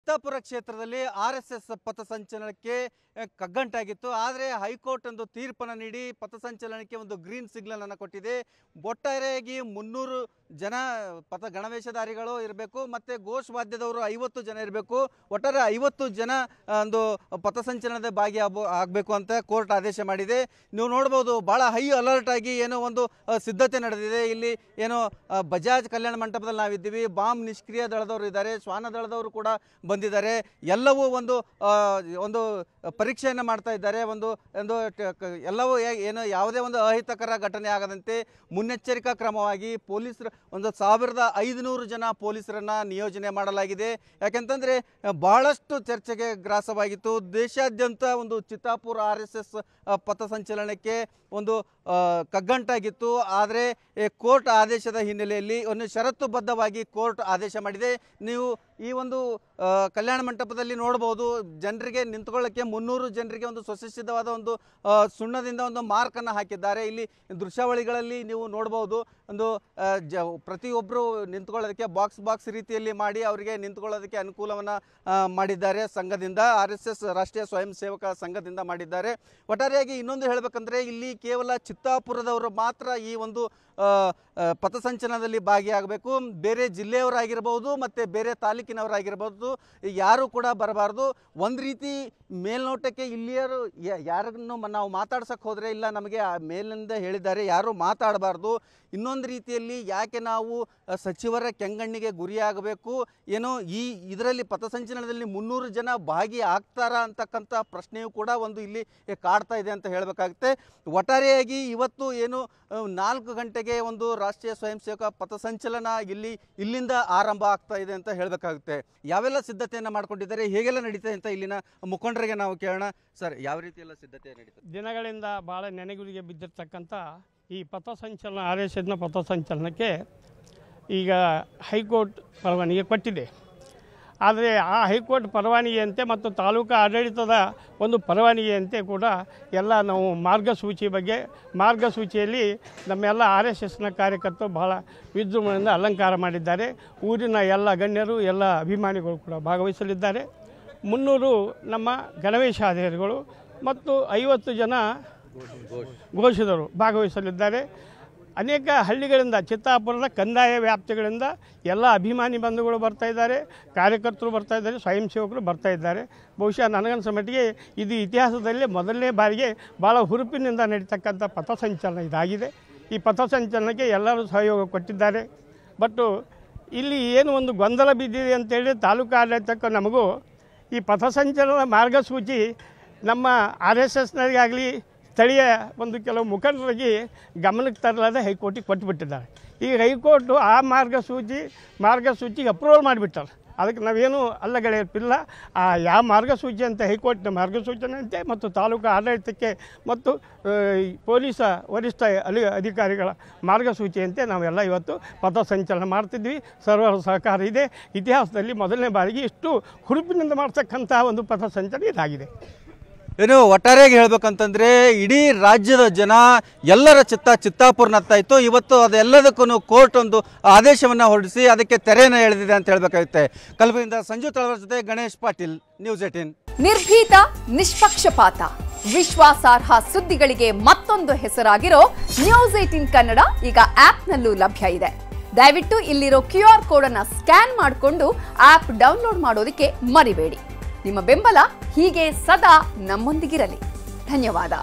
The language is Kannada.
ಚಿತ್ತಾಪುರ ಕ್ಷೇತ್ರದಲ್ಲಿ ಆರ್ಎಸ್ಎಸ್ ಪಥಸಂಚಲನಕ್ಕೆ ಕಗ್ಗಂಟಾಗಿತ್ತು. ಆದರೆ ಹೈಕೋರ್ಟ್ ಒಂದು ತೀರ್ಪನ್ನು ನೀಡಿ ಪಥಸಂಚಲನಕ್ಕೆ ಒಂದು ಗ್ರೀನ್ ಸಿಗ್ನಲ್ ಅನ್ನು ಕೊಟ್ಟಿದೆ. ಒಟ್ಟಾರೆಯಾಗಿ 300 ಜನ ಗಣವೇಷಧಾರಿಗಳು ಇರಬೇಕು, ಮತ್ತು ಘೋಷ್ ವಾದ್ಯದವರು 50 ಜನ ಇರಬೇಕು. ಒಟ್ಟಾರೆ 50 ಜನ ಒಂದು ಪಥಸಂಚಲನದ ಭಾಗಿ ಆಗಬೇಕು ಅಂತ ಕೋರ್ಟ್ ಆದೇಶ ಮಾಡಿದೆ. ನೀವು ನೋಡ್ಬೋದು, ಭಾಳ ಹೈ ಅಲರ್ಟ್ ಆಗಿ ಏನೋ ಒಂದು ಸಿದ್ಧತೆ ನಡೆದಿದೆ. ಇಲ್ಲಿ ಏನೋ ಬಜಾಜ್ ಕಲ್ಯಾಣ ಮಂಟಪದಲ್ಲಿ ನಾವಿದ್ದೀವಿ, ಬಾಂಬ್ ನಿಷ್ಕ್ರಿಯ ದಳದವರು ಇದ್ದಾರೆ, ಶ್ವಾನ ದಳದವರು ಕೂಡ ಬಂದಿದ್ದಾರೆ. ಎಲ್ಲವೂ ಒಂದು ಪರೀಕ್ಷೆಯನ್ನು ಮಾಡ್ತಾ ಇದ್ದಾರೆ. ಎಲ್ಲವೂ ಏನು ಯಾವುದೇ ಒಂದು ಅಹಿತಕರ ಘಟನೆ ಆಗದಂತೆ ಮುನ್ನೆಚ್ಚರಿಕಾ ಕ್ರಮವಾಗಿ ಪೊಲೀಸರು 1500 ಜನ ಪೊಲೀಸರನ್ನು ನಿಯೋಜನೆ ಮಾಡಲಾಗಿದೆ. ಯಾಕೆಂತಂದರೆ ಬಹಳಷ್ಟು ಚರ್ಚೆಗೆ ಗ್ರಾಸವಾಗಿತ್ತು. ದೇಶಾದ್ಯಂತ ಒಂದು ಚಿತ್ತಾಪುರ RSS ಪಥಸಂಚಲನಕ್ಕೆ ಒಂದು ಕಗ್ಗಂಟಾಗಿತ್ತು. ಆದರೆ ಕೋರ್ಟ್ ಆದೇಶದ ಹಿನ್ನೆಲೆಯಲ್ಲಿ ಒಂದು ಷರತ್ತುಬದ್ಧವಾಗಿ ಕೋರ್ಟ್ ಆದೇಶ ಮಾಡಿದೆ. ನೀವು ಈ ಒಂದು ಕಲ್ಯಾಣ ಮಂಟಪದಲ್ಲಿ ನೋಡ್ಬೋದು, ಜನರಿಗೆ ನಿಂತ್ಕೊಳ್ಳೋಕ್ಕೆ 300 ಜನರಿಗೆ ಒಂದು ಸ್ವಸಸಿದ್ಧವಾದ ಒಂದು ಸುಣ್ಣದಿಂದ ಒಂದು ಮಾರ್ಕನ್ನು ಹಾಕಿದ್ದಾರೆ. ಇಲ್ಲಿ ದೃಶ್ಯಾವಳಿಗಳಲ್ಲಿ ನೀವು ನೋಡ್ಬೋದು, ಒಂದು ಪ್ರತಿಯೊಬ್ಬರು ನಿಂತ್ಕೊಳ್ಳೋದಕ್ಕೆ ಬಾಕ್ಸ್ ರೀತಿಯಲ್ಲಿ ಮಾಡಿ ಅವರಿಗೆ ನಿಂತ್ಕೊಳ್ಳೋದಕ್ಕೆ ಅನುಕೂಲವನ್ನು ಮಾಡಿದ್ದಾರೆ. ಸಂಘದಿಂದ RSS ರಾಷ್ಟ್ರೀಯ ಸ್ವಯಂ ಸೇವಕ ಸಂಘದಿಂದ ಮಾಡಿದ್ದಾರೆ. ಒಟ್ಟಾರೆಯಾಗಿ ಇನ್ನೊಂದು ಹೇಳಬೇಕಂದ್ರೆ, ಇಲ್ಲಿ ಕೇವಲ ಚಿತ್ತಾಪುರದವರು ಮಾತ್ರ ಈ ಒಂದು ಪಥಸಂಚಲನದಲ್ಲಿ ಭಾಗಿಯಾಗಬೇಕು. ಬೇರೆ ಜಿಲ್ಲೆಯವರಾಗಿರ್ಬೋದು ಮತ್ತು ಬೇರೆ ತಾಲೂಕಿನವರಾಗಿರ್ಬೋದು, ಯಾರು ಕೂಡ ಬರಬಾರ್ದು. ಒಂದು ರೀತಿ ಮೇಲ್ನೋಟಕ್ಕೆ ಇಲ್ಲಿಯರು ಯಾರನ್ನು ನಾವು ಮಾತಾಡ್ಸಕ್ಕೆ ಹೋದರೆ, ಇಲ್ಲ ನಮಗೆ ಮೇಲಿಂದ ಹೇಳಿದ್ದಾರೆ ಯಾರು ಮಾತಾಡಬಾರ್ದು. ಇನ್ನೊಂದು ರೀತಿಯಲ್ಲಿ ಯಾಕೆ ನಾವು ಸಚಿವರ ಕೆಂಗಣ್ಣಿಗೆ ಗುರಿಯಾಗಬೇಕು, ಏನೋ ಇದರಲ್ಲಿ ಪಥಸಂಚಲನದಲ್ಲಿ 300 ಜನ ಭಾಗಿ ಆಗ್ತಾರಾ ಅಂತಕ್ಕಂಥ ಪ್ರಶ್ನೆಯೂ ಕೂಡ ಒಂದು ಇಲ್ಲಿ ಕಾಡ್ತಾ ಇದೆ ಅಂತ ಹೇಳಬೇಕಾಗುತ್ತೆ. ಒಟ್ಟಾರೆಯಾಗಿ ಇವತ್ತು ಏನು 4 ಗಂಟೆಗೆ ಒಂದು ರಾಷ್ಟ್ರೀಯ ಸ್ವಯಂ ಸೇವಕ ಪಥಸಂಚಲನ ಇಲ್ಲಿಂದ ಆರಂಭ ಆಗ್ತಾ ಇದೆ ಅಂತ ಹೇಳಬೇಕಾಗುತ್ತೆ. ಯಾವೆಲ್ಲ ಸಿದ್ಧತೆಯನ್ನು ಮಾಡ್ಕೊಂಡಿದ್ದಾರೆ, ಹೇಗೆಲ್ಲ ನಡೀತದೆ ಅಂತ ಇಲ್ಲಿನ ಮುಖಂಡರಿಗೆ ನಾವು ಕೇಳೋಣ. ಸರ್, ಯಾವ ರೀತಿ ಎಲ್ಲ ಸಿದ್ಧತೆ ನಡೀತದೆ? ದಿನಗಳಿಂದ ಭಾಳ ನೆನೆಗುದಿಗೆ ಬಿದ್ದಿರ್ತಕ್ಕಂಥ ಈ ಪಥಸಂಚಲನ RSSನ ಪಥಸಂಚಲನಕ್ಕೆ ಈಗ ಹೈಕೋರ್ಟ್ ಪರವಾನಗಿ ಕೊಟ್ಟಿದೆ. ಆದರೆ ಆ ಹೈಕೋರ್ಟ್ ಪರವಾನಗಿಯಂತೆ ಮತ್ತು ತಾಲೂಕು ಆಡಳಿತದ ಒಂದು ಪರವಾನಗಿಯಂತೆ ಕೂಡ ಎಲ್ಲ ನಾವು ಮಾರ್ಗಸೂಚಿಯಲ್ಲಿ ನಮ್ಮೆಲ್ಲ RSSನ ಕಾರ್ಯಕರ್ತರು ಬಹಳ ವಿಜೃಂಭಣೆಯಿಂದ ಅಲಂಕಾರ ಮಾಡಿದ್ದಾರೆ. ಊರಿನ ಎಲ್ಲ ಗಣ್ಯರು, ಎಲ್ಲ ಅಭಿಮಾನಿಗಳು ಕೂಡ ಭಾಗವಹಿಸಲಿದ್ದಾರೆ. 300 ನಮ್ಮ ಗಣವೇಶಾಧಿಕಾರಿಗಳು ಮತ್ತು 50 ಜನ ಘೋಷಿತರು ಭಾಗವಹಿಸಲಿದ್ದಾರೆ. ಅನೇಕ ಹಳ್ಳಿಗಳಿಂದ, ಚಿತ್ತಾಪುರದ ಕಂದಾಯ ವ್ಯಾಪ್ತಿಗಳಿಂದ ಎಲ್ಲ ಅಭಿಮಾನಿ ಬಂಧುಗಳು ಬರ್ತಾಯಿದ್ದಾರೆ, ಕಾರ್ಯಕರ್ತರು ಬರ್ತಾಯಿದ್ದಾರೆ, ಸ್ವಯಂ ಸೇವಕರು ಬರ್ತಾಯಿದ್ದಾರೆ. ಬಹುಶಃ ನನಗನ್ಸೋ ಮಟ್ಟಿಗೆ ಇದು ಇತಿಹಾಸದಲ್ಲೇ ಮೊದಲನೇ ಬಾರಿಗೆ ಭಾಳ ಹುರುಪಿನಿಂದ ನಡೀತಕ್ಕಂಥ ಪಥಸಂಚಲನ ಇದಾಗಿದೆ. ಈ ಪಥಸಂಚಲನಕ್ಕೆ ಎಲ್ಲರೂ ಸಹಯೋಗ ಕೊಟ್ಟಿದ್ದಾರೆ. ಬಟ್ ಇಲ್ಲಿ ಏನು ಒಂದು ಗೊಂದಲ ಬಿದ್ದಿದೆ ಅಂತೇಳಿ ತಾಲೂಕು ಆಡಳಿತಕ್ಕೆ ನಮಗೂ ಈ ಪಥಸಂಚಲನ ಮಾರ್ಗಸೂಚಿ ನಮ್ಮ RSSನರಿಗಾಗಲಿ ಸ್ಥಳೀಯ ಒಂದು ಕೆಲವು ಮುಖಂಡರಿಗೆ ಗಮನಕ್ಕೆ ತರಲಾದ ಹೈಕೋರ್ಟಿಗೆ ಕೊಟ್ಟುಬಿಟ್ಟಿದ್ದಾರೆ. ಈಗ ಹೈಕೋರ್ಟು ಆ ಮಾರ್ಗಸೂಚಿಗೆ ಅಪ್ರೂವಲ್ ಮಾಡಿಬಿಟ್ಟಾರೆ. ಅದಕ್ಕೆ ನಾವೇನು ಅಲ್ಲಗಳೆಯಪ್ಪಿಲ್ಲ. ಯಾವ ಮಾರ್ಗಸೂಚಿ ಅಂತ ಹೈಕೋರ್ಟ್ನ ಮಾರ್ಗಸೂಚನೆಯಂತೆ ಮತ್ತು ತಾಲೂಕು ಆಡಳಿತಕ್ಕೆ ಮತ್ತು ಪೊಲೀಸ ವರಿಷ್ಠ ಅಧಿಕಾರಿಗಳ ಮಾರ್ಗಸೂಚಿಯಂತೆ ನಾವೆಲ್ಲ ಇವತ್ತು ಪಥಸಂಚಲನ ಮಾಡ್ತಿದ್ವಿ. ಸರ್ವರ ಸಹಕಾರ ಇದೆ. ಇತಿಹಾಸದಲ್ಲಿ ಮೊದಲನೇ ಬಾರಿಗೆ ಇಷ್ಟು ಹುರುಪಿನಿಂದ ಮಾಡ್ತಕ್ಕಂಥ ಒಂದು ಪಥಸಂಚಲನ ಇದಾಗಿದೆ. ಏನು ಒಟ್ಟಾರೆಯಾಗಿ ಹೇಳ್ಬೇಕಂತಂದರೆ, ಇಡೀ ರಾಜ್ಯದ ಜನ ಎಲ್ಲರ ಚಿತ್ತಾಪುರನತ್ತ ಇತ್ತು. ಇವತ್ತು ಅದೆಲ್ಲದಕ್ಕೂ ಕೋರ್ಟ್ ಒಂದು ಆದೇಶವನ್ನು ಹೊರಡಿಸಿ ಅದಕ್ಕೆ ತೆರೆಯನ್ನು ಎಳೆದಿದೆ ಅಂತ ಹೇಳಬೇಕಾಗುತ್ತೆ. ಕಲಬುರಗಿಯಿಂದ ಸಂಜು ತಳವರ ಜೊತೆ ಗಣೇಶ್ ಪಾಟೀಲ್, ನ್ಯೂಸ್ 18. ನಿರ್ಭೀತ, ನಿಷ್ಪಕ್ಷಪಾತ, ವಿಶ್ವಾಸಾರ್ಹ ಸುದ್ದಿಗಳಿಗೆ ಮತ್ತೊಂದು ಹೆಸರಾಗಿರೋ ನ್ಯೂಸ್ 18 ಕನ್ನಡ ಈಗ ಆಪ್ನಲ್ಲೂ ಲಭ್ಯ ಇದೆ. ದಯವಿಟ್ಟು ಇಲ್ಲಿರೋ QR ಕೋಡ್ ಅನ್ನು ಸ್ಕ್ಯಾನ್ ಮಾಡಿಕೊಂಡು ಆಪ್ ಡೌನ್ಲೋಡ್ ಮಾಡೋದಕ್ಕೆ ಮರಿಬೇಡಿ. ನಿಮ್ಮ ಬೆಂಬಲ ಹೀಗೆ ಸದಾ ನಮ್ಮೊಂದಿಗಿರಲಿ. ಧನ್ಯವಾದ.